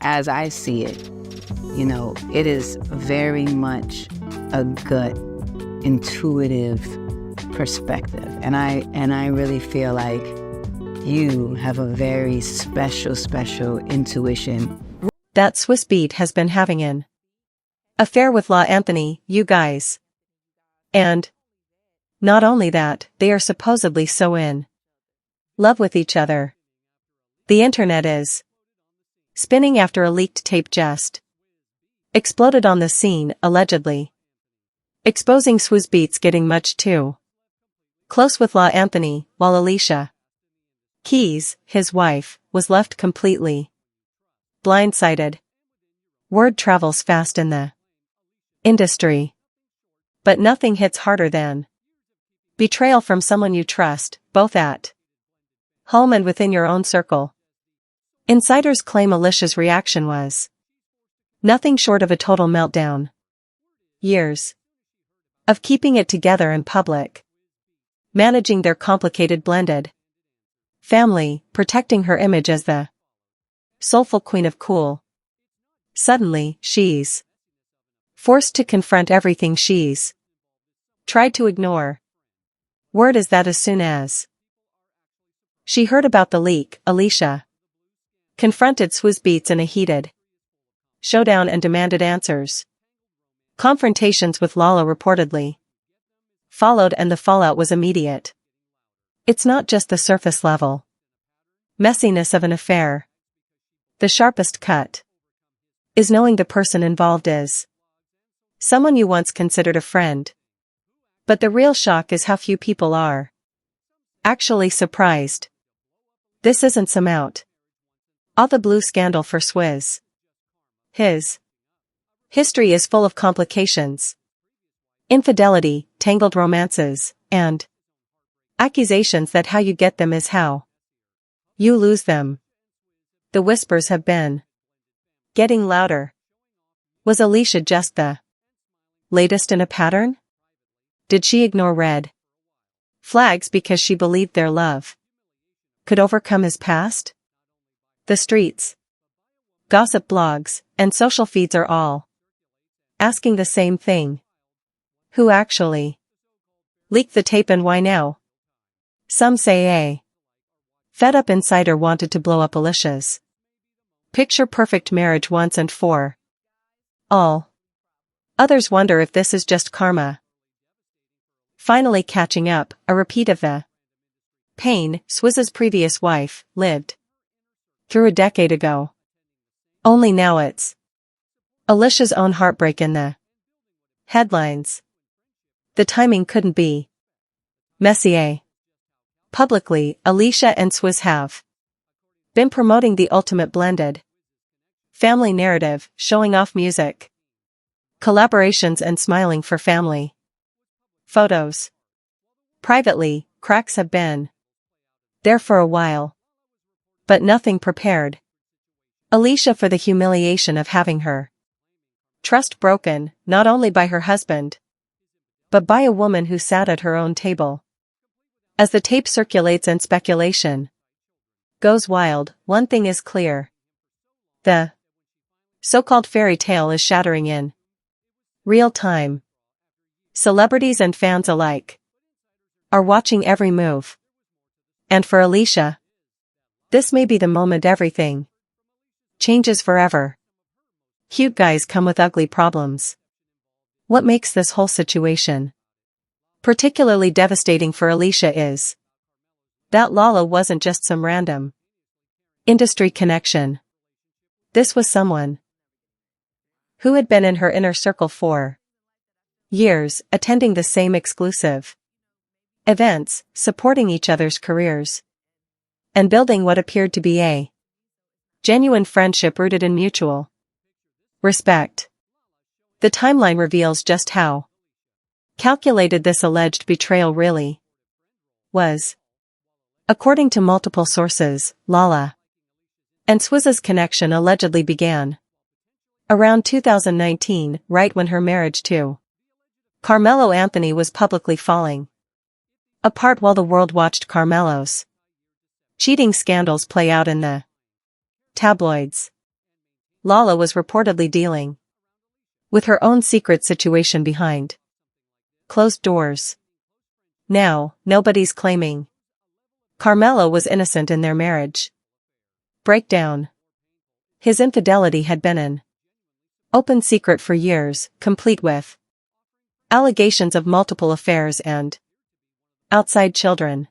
as I see it, it is very much a gut, intuitive perspective. And I really feel like you have a very special intuition. That Swizz Beatz has been having an affair with LaLa Anthony, you guys. And not only that, they are supposedly so in love with each other. The internet is spinning after a leaked tape just exploded on the scene, allegedly exposing Swizz Beatz getting much too close with LaLa Anthony, while Alicia Keys, his wife, was left completely blindsided. Word travels fast in the industry, but nothing hits harder than betrayal from someone you trust, both at home and within your own circle. Insiders claim Alicia's reaction was nothing short of a total meltdown. Years of keeping it together in public, managing their complicated blended family, protecting her image as the soulful queen of cool. Suddenly, she's forced to confront everything she's tried to ignore. Word is that as soon as she heard about the leak, Alicia confronted Swizz Beatz in a heated showdown and demanded answers. Confrontations with LaLa reportedly followed, and the fallout was immediate. It's not just the surface level messiness of an affair. The sharpest cut is knowing the person involved is someone you once considered a friend. But the real shock is how few people are actually surprised. This isn't some out of the blue scandal for Swizz. His history is full of complications, infidelity, tangled romances, and accusations that how you get them is how you lose them. The whispers have been getting louder. Was Alicia just the latest in a pattern? Did she ignore red flags because she believed their love could overcome his past? The streets, gossip blogs, and social feeds are all asking the same thing. Who actually leaked the tape and why now? Some say a fed-up insider wanted to blow up Alicia's picture-perfect marriage once and for all. Others wonder if this is just karma finally catching up, a repeat of the pain Swizz's previous wife lived through a decade ago. Only now it's Alicia's own heartbreak in the headlines. The timing couldn't be messier. Publicly, Alicia and Swizz have been promoting the ultimate blended family narrative, showing off music collaborations and smiling for family photos. Privately, cracks have been there for a while, but nothing prepared Alicia for the humiliation of having her trust broken, not only by her husband, but by a woman who sat at her own table. As the tape circulates and speculation goes wild, one thing is clear. The so-called fairy tale is shattering in real time. Celebrities and fans alike are watching every move. And for Alicia, this may be the moment everything changes forever. Cute guys come with ugly problems. What makes this whole situation particularly devastating for Alicia is that LaLa wasn't just some random industry connection. This was someone who had been in her inner circle for years, attending the same exclusive events, supporting each other's careers, and building what appeared to be a genuine friendship rooted in mutual respect. The timeline reveals just how calculated this alleged betrayal really was. According to multiple sources, LaLa and Swizz's connection allegedly began around 2019, right when her marriage to Carmelo Anthony was publicly falling apart, while the world watched Carmelo's cheating scandals play out in the tabloids. LaLa was reportedly dealing with her own secret situation behind closed doors. Now, nobody's claiming Carmelo was innocent in their marriage breakdown. His infidelity had been an open secret for years, complete with allegations of multiple affairs and outside children.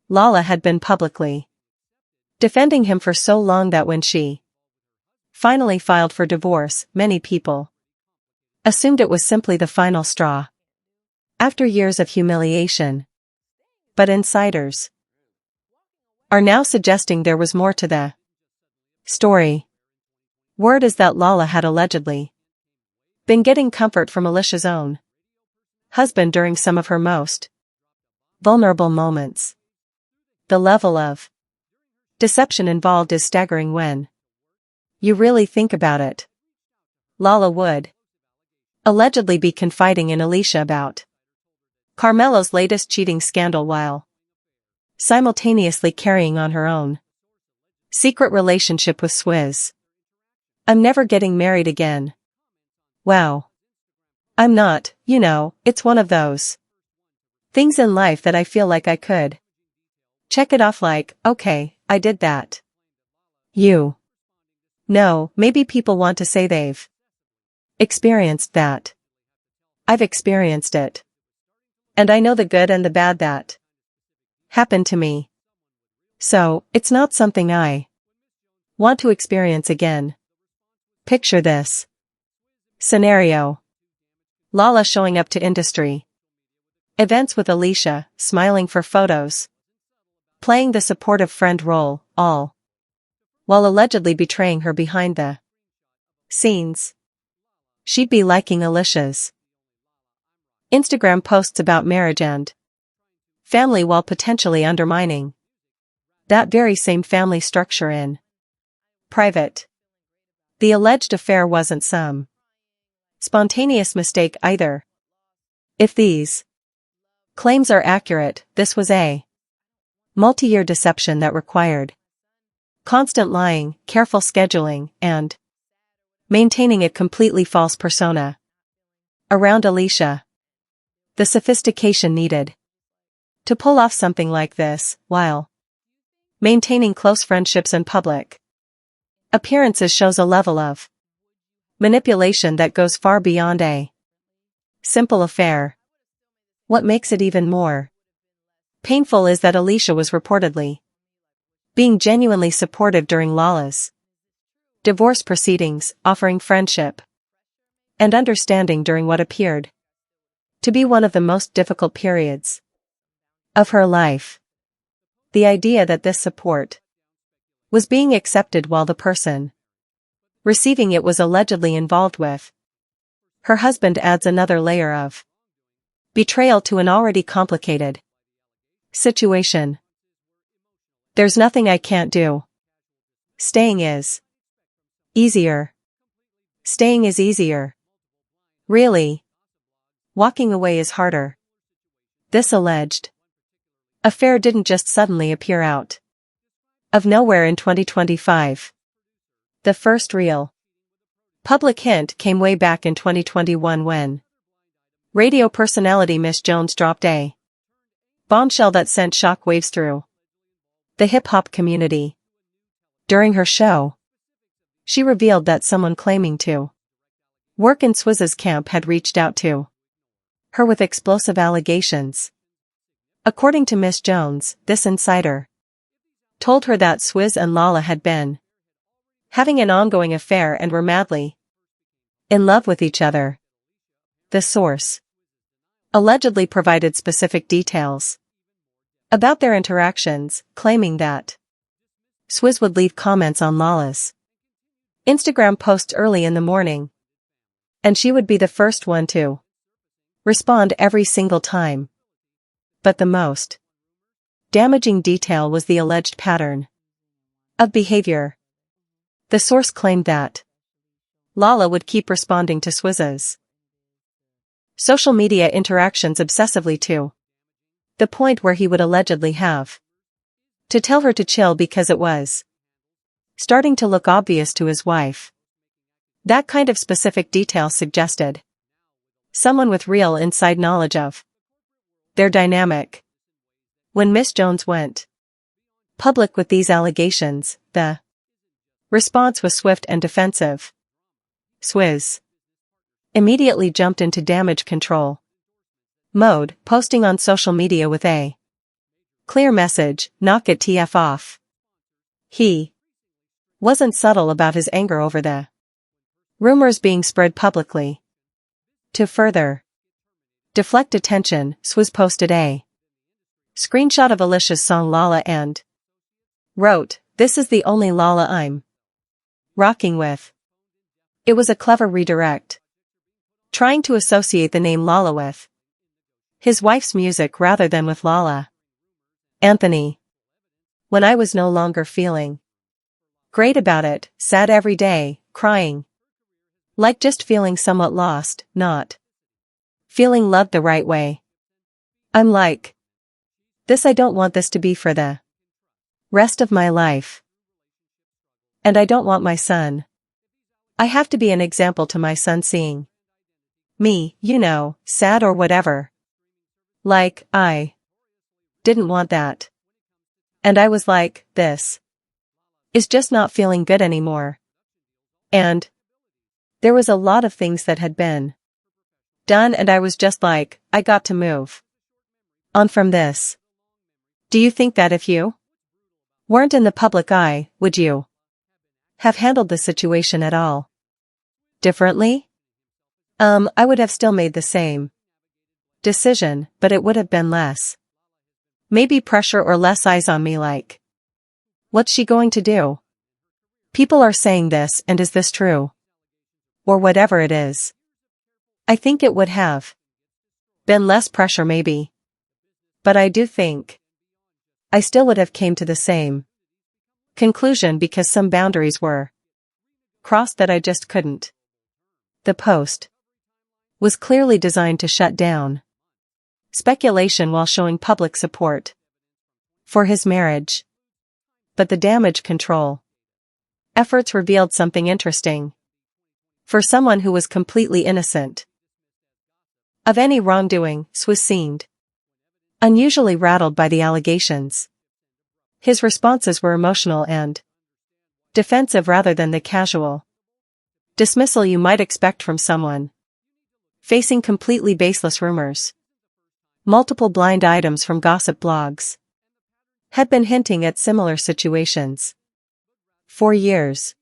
LaLa had been publicly defending him for so long that when she finally filed for divorce, many people assumed it was simply the final straw after years of humiliation. But insiders are now suggesting there was more to the story. Word is that LaLa had allegedly been getting comfort from Alicia's own husband during some of her most vulnerable moments. The level of deception involved is staggering when you really think about it. LaLa would allegedly be confiding in Alicia about Carmelo's latest cheating scandal while simultaneously carrying on her own secret relationship with Swizz. "I'm never getting married again. Wow. I'm not, it's one of those things in life that I feel like I could check it off like, okay, I did that. No, maybe people want to say they've experienced that. I've experienced it. And I know the good and the bad that happened to me. So, it's not something I want to experience again." Picture this scenario. LaLa showing up to industry events with Alicia, smiling for photos, playing the supportive friend role, all while allegedly betraying her behind the scenes. She'd be liking Alicia's Instagram posts about marriage and family while potentially undermining that very same family structure in private. The alleged affair wasn't some spontaneous mistake either. If these claims are accurate, this was a multi-year deception that required constant lying, careful scheduling, and maintaining a completely false persona around Alicia. The sophistication needed to pull off something like this, while maintaining close friendships and public appearances, shows a level of manipulation that goes far beyond a simple affair. What makes it even more painful is that Alicia was reportedly being genuinely supportive during LaLa's divorce proceedings, offering friendship and understanding during what appeared to be one of the most difficult periods of her life. The idea that this support was being accepted while the person receiving it was allegedly involved with her husband adds another layer of betrayal to an already complicated situation. "There's nothing I can't do. Staying is easier. Staying is easier. Really? Walking away is harder." This alleged affair didn't just suddenly appear out of nowhere in 2025. The first real public hint came way back in 2021 when radio personality Miss Jones dropped a bombshell that sent shockwaves through the hip-hop community. During her show, she revealed that someone claiming to work in Swizz's camp had reached out to her with explosive allegations. According to Miss Jones, this insider told her that Swizz and LaLa had been having an ongoing affair and were madly in love with each other. The source allegedly provided specific details about their interactions, claiming that Swizz would leave comments on LaLa's Instagram posts early in the morning, and she would be the first one to respond every single time. But the most damaging detail was the alleged pattern of behavior. The source claimed that LaLa would keep responding to Swizz's social media interactions obsessively to the point where he would allegedly have to tell her to chill because it was starting to look obvious to his wife. That kind of specific detail suggested someone with real inside knowledge of their dynamic. When Miss Jones went public with these allegations, the response was swift and defensive. Swizz immediately jumped into damage control mode, posting on social media with a clear message: knock it TF off. He wasn't subtle about his anger over the rumors being spread publicly. To further deflect attention, Swizz posted a screenshot of Alicia's song LaLa and wrote, "This is the only LaLa I'm rocking with." It was a clever redirect, trying to associate the name LaLa with his wife's music rather than with LaLa Anthony. When I was no longer feeling great about it, sad every day, crying, like just feeling somewhat lost, not feeling loved the right way. I'm like, this, I don't want this to be for the rest of my life. And I don't want my son. I have to be an example to my son seeing me, sad or whatever. Like, I didn't want that. And I was like, this is just not feeling good anymore. And there was a lot of things that had been done, and I was just like, I got to move on from this. Do you think that if you weren't in the public eye, would you have handled the situation at all differently? I would have still made the same decision, but it would have been less maybe pressure or less eyes on me, like, what's she going to do? People are saying this, and is this true? Or whatever it is. I think it would have been less pressure maybe. But I do think I still would have came to the same conclusion because some boundaries were crossed that I just couldn't. The post was clearly designed to shut down speculation while showing public support for his marriage. But the damage control efforts revealed something interesting. For someone who was completely innocent of any wrongdoing, Swizz seemed unusually rattled by the allegations. His responses were emotional and defensive rather than the casual dismissal you might expect from someone facing completely baseless rumors. Multiple blind items from gossip blogs had been hinting at similar situations for years.